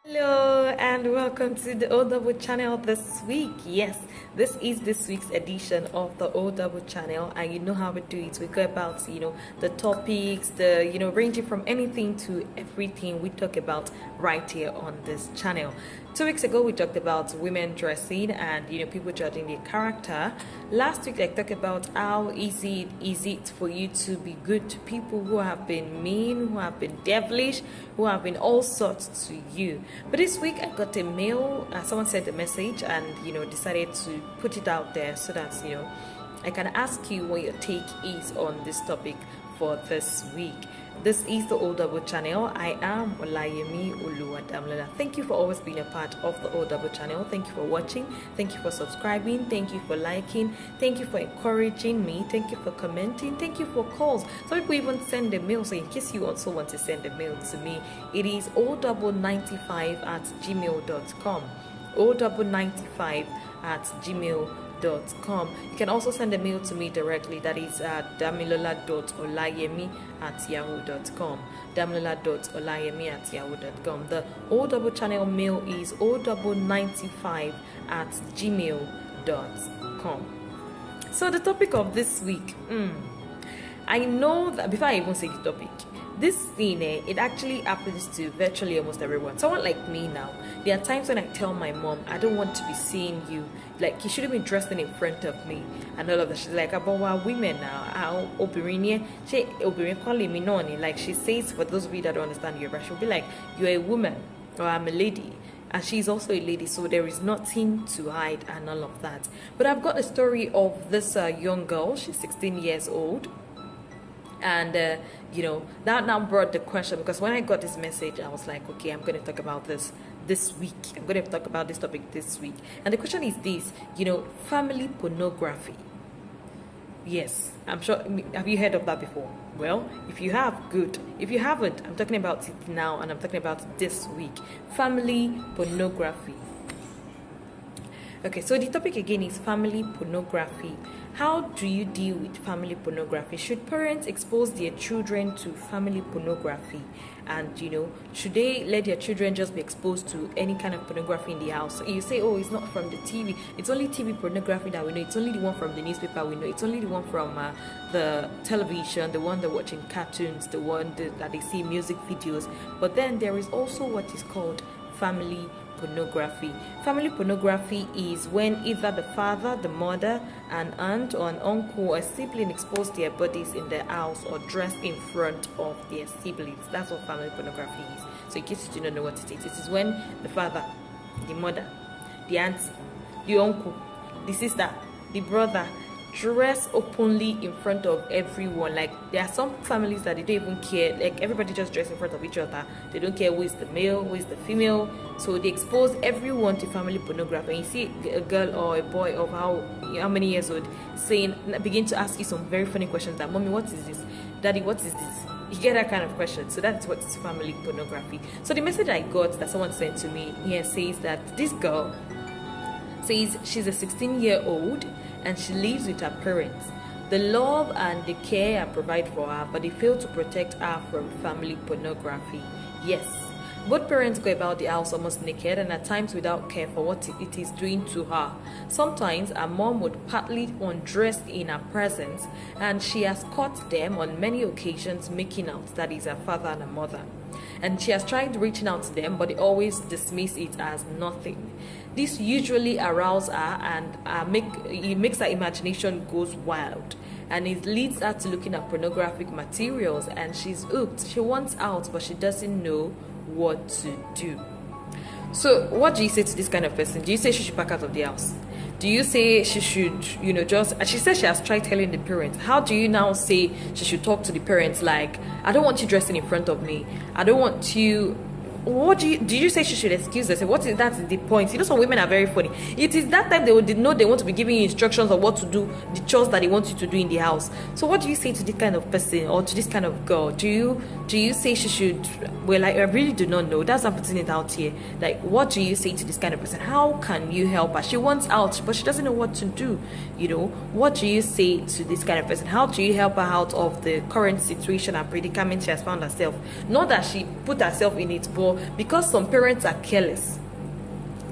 Hello and welcome to the O Double channel this week. Yes, this is this week's edition of the O Double channel, and you know how we do it. We go about the topics, ranging from anything to everything we talk about right here on this channel. 2 weeks ago we talked about women dressing and people judging their character. Last week I talked about how easy is it for you to be good to people who have been mean, who have been devilish, who have been all sorts to you. But this week I got a mail, someone sent a message and decided to put it out there so that I can ask you what your take is on this topic for this week. This is the O Double channel. I am Olayemi Oluwadamlola. Thank you for always being a part of the O Double channel. Thank you for watching. Thank you for subscribing. Thank you for liking. Thank you for encouraging me. Thank you for commenting. Thank you for calls. Some people even send a mail. So in case you also want to send a mail to me, it is o95@gmail.com. o95@gmail.com. You can also send a mail to me directly. That is damilola.olayemi@yahoo.com. damilola.olayemi@yahoo.com. The O Double channel mail is o95@gmail.com. So the topic of this week, I know that before I even say the topic, this thing, it actually happens to virtually almost everyone. Someone like me now, there are times when I tell my mom, I don't want to be seeing you. Like, you shouldn't be dressing in front of me. And all of that. She's like, but we're women now. Like, she says, for those of you that don't understand Yoruba, she'll be like, you're a woman, or I'm a lady. And she's also a lady, so there is nothing to hide and all of that. But I've got a story of this young girl. She's 16 years old. And that now brought the question, because when I got this message, I was like, okay, I'm going to talk about this week. I'm going to talk about this topic this week. And the question is this, family pornography. Yes, I'm sure. Have you heard of that before? Well, if you have, good. If you haven't, I'm talking about it now, and I'm talking about it this week. Family pornography. Okay, so the topic again is family pornography. How do you deal with family pornography? Should parents expose their children to family pornography? And, should they let their children just be exposed to any kind of pornography in the house? So you say, oh, it's not from the TV. It's only TV pornography that we know. It's only the one from the newspaper we know. It's only the one from the television, the one they're watching cartoons, the one that they see music videos. But then there is also what is called family pornography. Family pornography is when either the father, the mother, an aunt or an uncle or a sibling expose their bodies in their house or dress in front of their siblings. That's what family pornography is. So in case you do not know what it is when the father, the mother, the aunt, the uncle, the sister, the brother dress openly in front of everyone. Like, there are some families that they don't even care, like everybody just dress in front of each other. They don't care who is the male, who is the female, so they expose everyone to family pornography. And you see a girl or a boy of how many years old begin to ask you some very funny questions, that mommy, what is this? Daddy, what is this? You get that kind of question. So that's what is family pornography. So the message I got that someone sent to me here says that this girl says she's a 16-year-old and she lives with her parents. They love and they care and provide for her, but they fail to protect her from family pornography. Yes, both parents go about the house almost naked and at times without care for what it is doing to her. Sometimes her mom would partly undress in her presence, and she has caught them on many occasions making out, that is her father and her mother. And she has tried reaching out to them, but they always dismiss it as nothing. This usually arouses her and it makes her imagination goes wild. And it leads her to looking at pornographic materials, and she's hooked. She wants out, but she doesn't know what to do. So what do you say to this kind of person? Do you say she should pack out of the house? Do you say she should, she says she has tried telling the parents. How do you now say she should talk to the parents like, I don't want you dressing in front of me. I don't want you. What do you say she should excuse herself? What is that the point? Some women are very funny. It is that time they would know they want to be giving you instructions on what to do, the chores that they want you to do in the house. So what do you say to this kind of person or to this kind of girl? Do you say she should? Well, I really do not know. That's why I'm putting it out here. Like, what do you say to this kind of person? How can you help her? She wants out, but she doesn't know what to do. What do you say to this kind of person? How do you help her out of the current situation and predicament she has found herself? Not that she put herself in it, but or because some parents are careless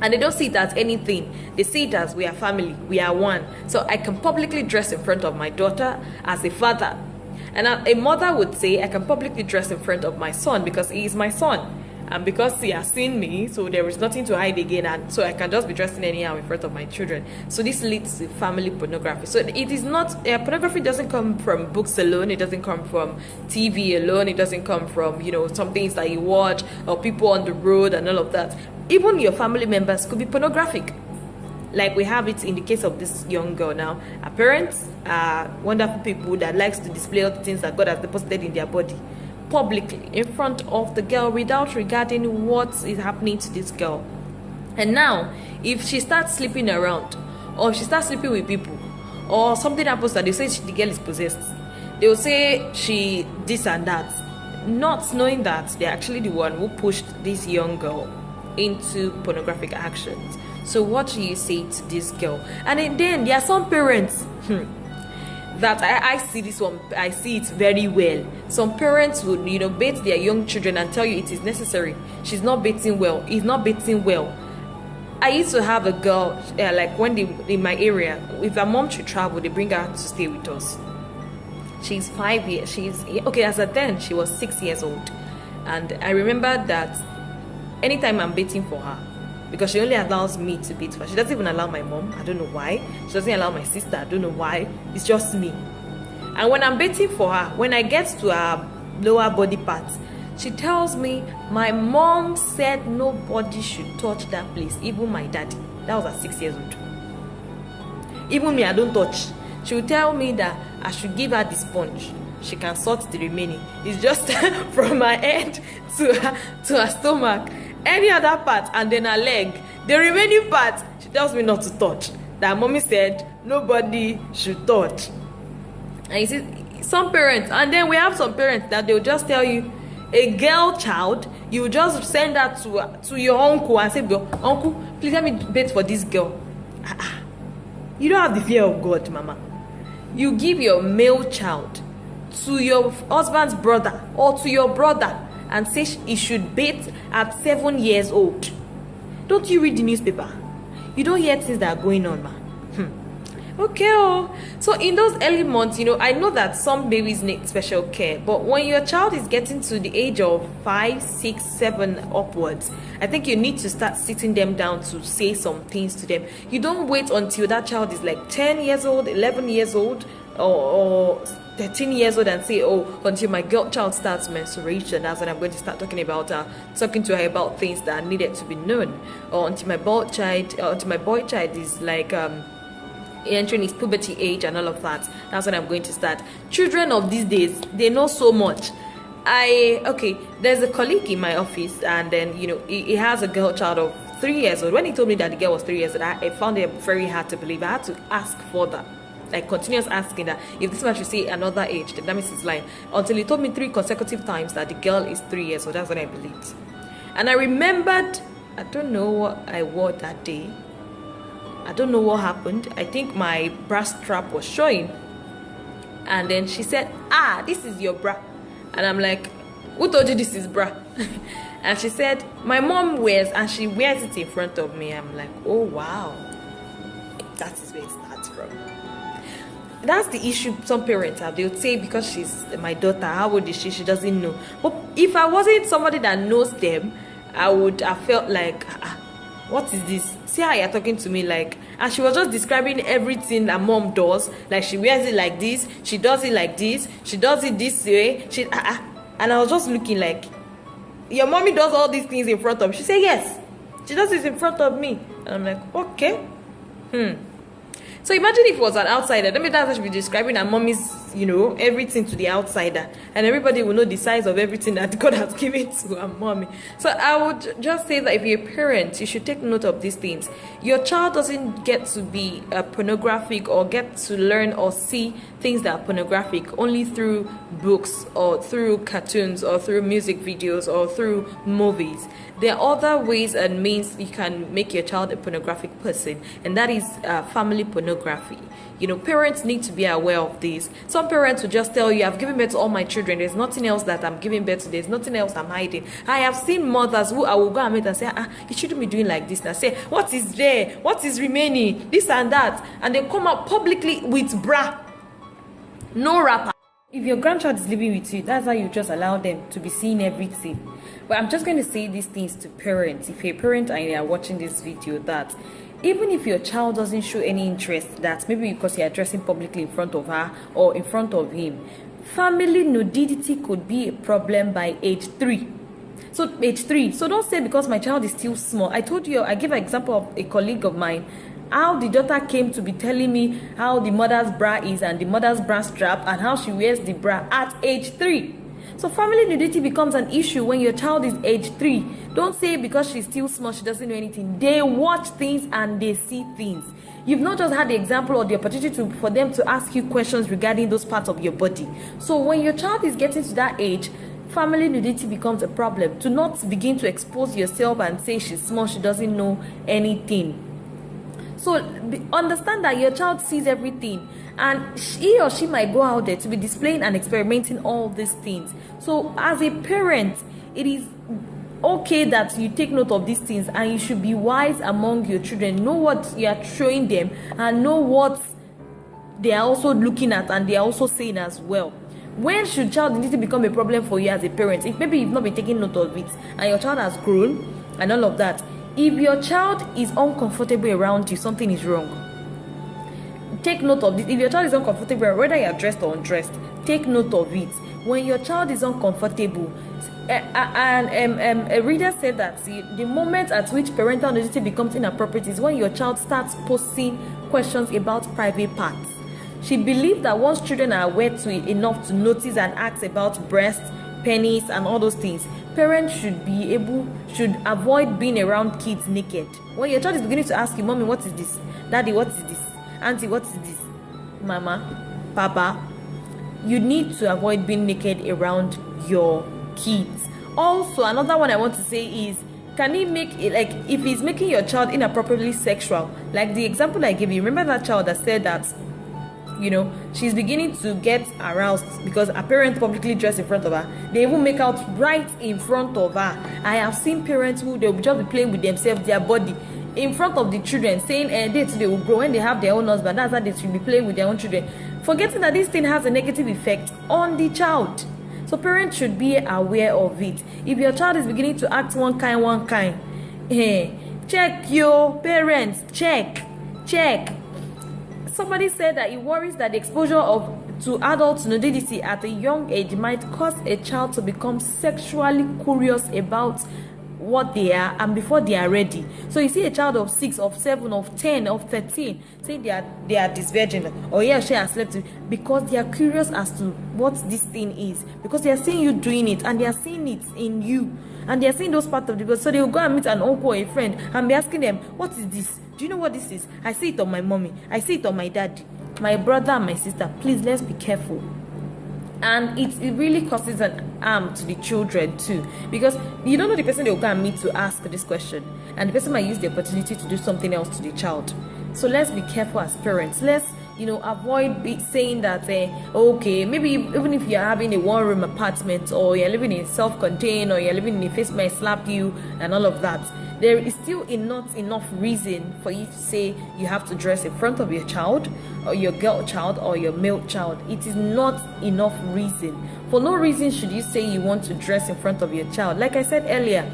and they don't see it as anything. They see it as we are family, we are one. So I can publicly dress in front of my daughter as a father. And a mother would say, I can publicly dress in front of my son because he is my son. And because he has seen me, so there is nothing to hide again. And so I can just be dressing anyhow in front of my children. So this leads to family pornography. So it is not, pornography doesn't come from books alone. It doesn't come from TV alone. It doesn't come from, some things that you watch or people on the road and all of that. Even your family members could be pornographic. Like we have it in the case of this young girl now. Her parents are wonderful people that likes to display all the things that God has deposited in their body publicly in front of the girl without regarding what is happening to this girl. And now, if she starts sleeping around or she starts sleeping with people or something happens that they say the girl is possessed, they will say she this and that, not knowing that they're actually the one who pushed this young girl into pornographic actions. So what do you say to this girl? And then there are some parents that I see this one, I see it very well. Some parents would bait their young children and tell you it is necessary. She's not bathing well, he's not bathing well. I used to have a girl like when in my area, if her mom should travel, they bring her to stay with us. She's 5 years, as at then she was 6 years old. And I remember that anytime I'm bathing for her, because she only allows me to bathe for her. She doesn't even allow my mom. I don't know why. She doesn't allow my sister. I don't know why. It's just me. And when I'm bathing for her, when I get to her lower body parts, she tells me, my mom said nobody should touch that place, even my daddy. That was at 6 years old. Even me, I don't touch. She will tell me that I should give her the sponge. She can sort the remaining. It's just from her head to her stomach. Any other part, and then her leg, the remaining part, she tells me not to touch. That mommy said nobody should touch. And you see, some parents, and then we have some parents that they'll just tell you, a girl child, you just send her to your uncle and say, uncle, please let me bathe for this girl. You don't have the fear of God, mama. You give your male child to your husband's brother or to your brother and say he should bathe at 7 years old. Don't you read the newspaper? You don't hear things that are going on, ma. Okay, so in those early months, I know that some babies need special care, but when your child is getting to the age of 5, 6, 7 upwards, I think you need to start sitting them down to say some things to them. You don't wait until that child is like 10 years old, 11 years old, or 13 years old and say, until my girl child starts menstruation, that's when I'm going to start talking to her about things that needed to be known, or until my boy child is like entering his puberty age and all of that. That's when I'm going to start. Children of these days, they know so much. There's a colleague in my office, and then he has a girl child of 3 years old. When he told me that the girl was 3 years old, I found it very hard to believe. I had to ask further, like continuous asking that if this man should say another age, then that means he's lying. Until he told me 3 consecutive times that the girl is 3 years old. That's when I believed. And I remembered, I don't know what I wore that day. I don't know what happened. I think my bra strap was showing. And then she said, this is your bra. And I'm like, who told you this is bra? And she said, my mom wears, and she wears it in front of me. I'm like, oh wow. That is where it starts from. That's the issue some parents have. They would say, because she's my daughter, how old is she? She doesn't know. But if I wasn't somebody that knows them, I would have felt like, what is this? See how you're talking to me like, and she was just describing everything that mom does. Like she wears it like this, she does it like this, she does it this way. And I was just looking like, your mommy does all these things in front of me. She said, yes, she does it in front of me. And I'm like, okay. So imagine if it was an outsider. That means that she be describing her mommy's, everything to the outsider. And everybody will know the size of everything that God has given to her mommy. So I would just say that if you're a parent, you should take note of these things. Your child doesn't get to be pornographic or get to learn or see things that are pornographic only through books or through cartoons or through music videos or through movies. There are other ways and means you can make your child a pornographic person, and that is family pornography. Parents need to be aware of this. Some Some parents will just tell you, I've given birth to all my children. There's nothing else that I'm giving birth to. There's nothing else I'm hiding. I have seen mothers who I will go and meet and say, you shouldn't be doing like this. And I say, what is there? What is remaining? This and that. And they come out publicly with bra. No wrapper. If your grandchild is living with you, that's how you just allow them to be seeing everything. But I'm just going to say these things to parents. If you're a parent and you are watching this video, that even if your child doesn't show any interest, that maybe because you're dressing publicly in front of her or in front of him, family nudity could be a problem by age 3. So age 3. So don't say because my child is still small. I told you, I gave an example of a colleague of mine, how the daughter came to be telling me how the mother's bra is and the mother's bra strap and how she wears the bra at age 3. So family nudity becomes an issue when your child is age 3. Don't say because she's still small she doesn't know anything. They watch things and they see things. You've not just had the example or the opportunity for them to ask you questions regarding those parts of your body. So when your child is getting to that age, family nudity becomes a problem. Do not begin to expose yourself and say she's small, she doesn't know anything. So understand that your child sees everything, and he or she might go out there to be displaying and experimenting all these things. So as a parent, it is okay that you take note of these things, and you should be wise among your children. Know what you are showing them and know what they are also looking at and they are also saying as well. When should child nudity become a problem for you as a parent? If maybe you've not been taking note of it and your child has grown and all of that, if your child is uncomfortable around you, something is wrong. Take note of this. If your child is uncomfortable, whether you're dressed or undressed, take note of it. When your child is uncomfortable, a reader said that the moment at which parental nudity becomes inappropriate is when your child starts posing questions about private parts. She believed that once children are aware enough to notice and ask about breasts, penis, and all those things, parents should avoid being around kids naked. When your child is beginning to ask you, Mommy, what is this? Daddy, what is this? Auntie, what is this? Mama, Papa, you need to avoid being naked around your kids. Also, another one I want to say is, can he make it, like, if he's making your child inappropriately sexual, like the example I gave you, remember that child that said that, she's beginning to get aroused because a parent publicly dressed in front of her. They even make out right in front of her. I have seen parents who they'll just be playing with themselves, their body, in front of the children, saying they will grow when they have their own husband. That's how they should be playing with their own children, forgetting that this thing has a negative effect on the child. So parents should be aware of it. If your child is beginning to act one kind, check your parents, check. Somebody said that it worries that the exposure to adult nudity at a young age might cause a child to become sexually curious about what they are and before they are ready. So you see a child of 6, of 7, of 10, of 13 say they are this virgin, or she has slept with, because they are curious as to what this thing is, because they are seeing you doing it and they are seeing it in you, and they are seeing those parts of the body. So they will go and meet an uncle or a friend and be asking them, what is this? Do you know what this is? I see it on my mommy, I see it on my daddy, my brother and my sister. Please, let's be careful. And it really causes an harm to the children too, because you don't know the person they will go and meet to ask this question, and the person might use the opportunity to do something else to the child. So let's be careful as parents. Let's avoid saying that okay, maybe even if you're having a one-room apartment, or you're living in self-contained, or you're living in a face might slap you and all of that, there is still not enough reason for you to say you have to dress in front of your child, or your girl child, or your male child. It is not enough reason. For no reason should you say you want to dress in front of your child. Like I said earlier,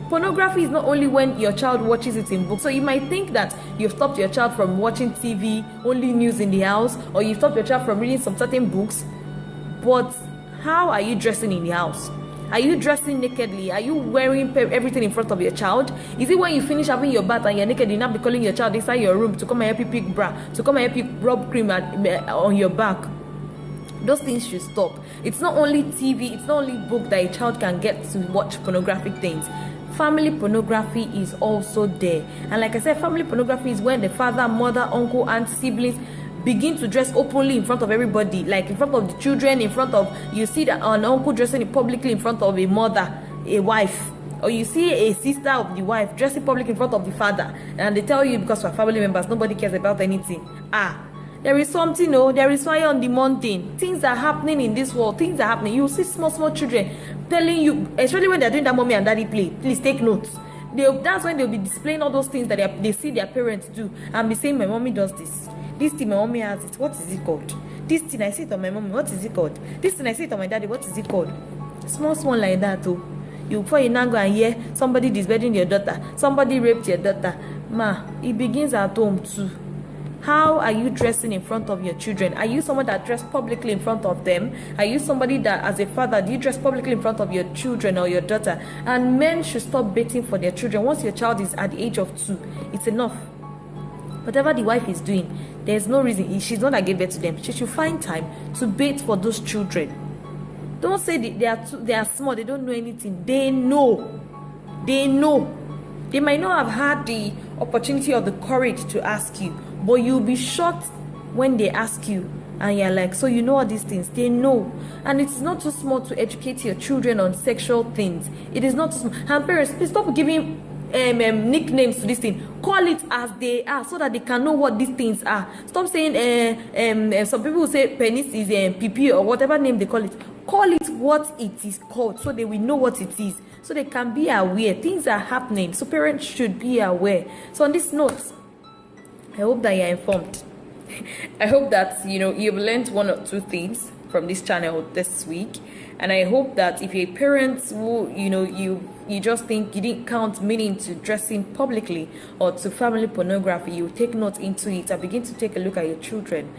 pornography is not only when your child watches it in books. So you might think that you've stopped your child from watching TV, only news in the house, or you've stopped your child from reading some certain books. But how are you dressing in the house? Are you dressing nakedly? Are you wearing everything in front of your child? Is it when you finish having your bath and you're naked, you're not be calling your child inside your room to come and help you pick bra, to come and help you rub cream on your back? Those things should stop. It's not only TV, it's not only book that a child can get to watch pornographic things. Family pornography is also there. And like I said, family pornography is when the father, mother, uncle, aunt, siblings begin to dress openly in front of everybody, like in front of the children, in front of, you see that an uncle dressing publicly in front of a mother, a wife, or you see a sister of the wife dressing public in front of the father, and they tell you because we're family members, nobody cares about anything. There is something, oh, there is fire on the mountain. Things are happening in this world. Things are happening. You see small children telling you, especially when they're doing that mommy and daddy play, please take notes. That's when they'll be displaying all those things that they see their parents do and be saying, my mommy does this. This thing, my mommy has it. What is it called? This thing, I see it on my mommy. What is it called? This thing, I see it on my daddy. What is it called? Small like that, oh. Before you now go and hear somebody disbedding your daughter, somebody raped your daughter. It begins at home too. How are you dressing in front of your children? Are you someone that dress publicly in front of them? Are you somebody that, as a father, do you dress publicly in front of your children or your daughter? And men should stop baiting for their children. Once your child is at the age of 2, it's enough. Whatever the wife is doing, there's no reason. She's not that gave birth to them. She should find time to bait for those children. Don't say they are small, they don't know anything. They know. They might not have had the opportunity or the courage to ask you, but you'll be shocked when they ask you and you're like, so you know all these things. They know. And it's not too small to educate your children on sexual things. It is not too small. And parents, please stop giving nicknames to this thing. Call it as they are so that they can know what these things are. Stop saying some people will say penis is PP or whatever name they call it. Call it what it is called so they will know what it is, so they can be aware. Things are happening, so parents should be aware. So on this note, I hope that you're informed. I hope that you've learned 1 or 2 things from this channel this week, and I hope that if you're a parent who you just think you didn't count meaning to dressing publicly or to family pornography, you take note into it and begin to take a look at your children.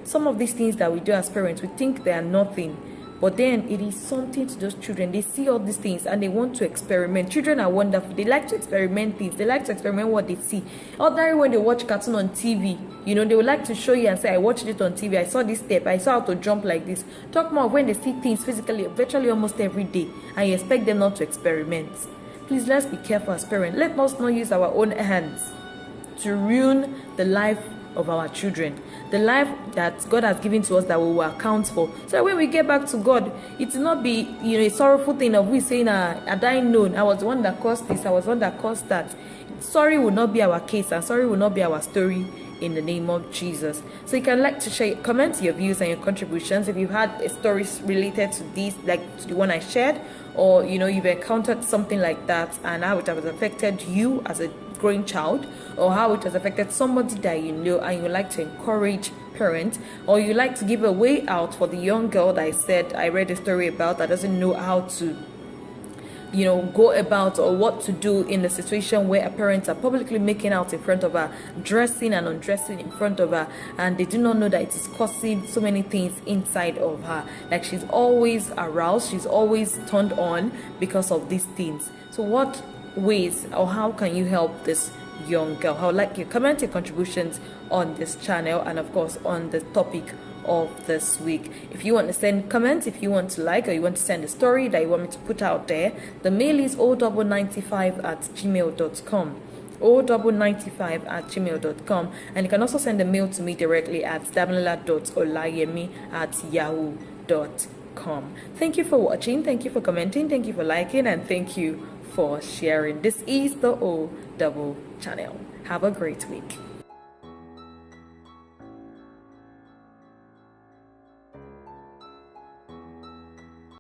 Some of these things that we do as parents, we think they are nothing, but then it is something to those children. They see all these things and they want to experiment. Children are wonderful. They like to experiment things. They like to experiment what they see. Ordinarily, when they watch cartoon on TV, they would like to show you and say, I watched it on TV. I saw this step. I saw how to jump like this. Talk more when they see things physically, virtually almost every day, and you expect them not to experiment. Please, let's be careful as parents. Let us not use our own hands to ruin the life of our children, the life that God has given to us that we will account for. So when we get back to God, it will not be a sorrowful thing of we saying, had I known, I was the one that caused this, I was the one that caused that. Sorry will not be our case, and sorry will not be our story in the name of Jesus. So you can like to share, comment your views and your contributions if you've had stories related to this, like to the one I shared, or you've encountered something like that and how it has affected you as a growing child, or how it has affected somebody that you know and you like to encourage parents, or you like to give a way out for the young girl that I read a story about that doesn't know how to go about or what to do in a situation where a parents are publicly making out in front of her, dressing and undressing in front of her, and they do not know that it is causing so many things inside of her. Like she's always aroused, she's always turned on because of these things. So what ways or how can you help this young girl? I would like you comment your contributions on this channel and of course on the topic of this week. If you want to send comments, if you want to like, or you want to send a story that you want me to put out there, the mail is o95@gmail.com. o95@gmail.com, and you can also send a mail to me directly at damila.olayemi@yahoo.com. Thank you for watching, thank you for commenting, thank you for liking, and thank you for sharing. This is the O Double channel. Have a great week.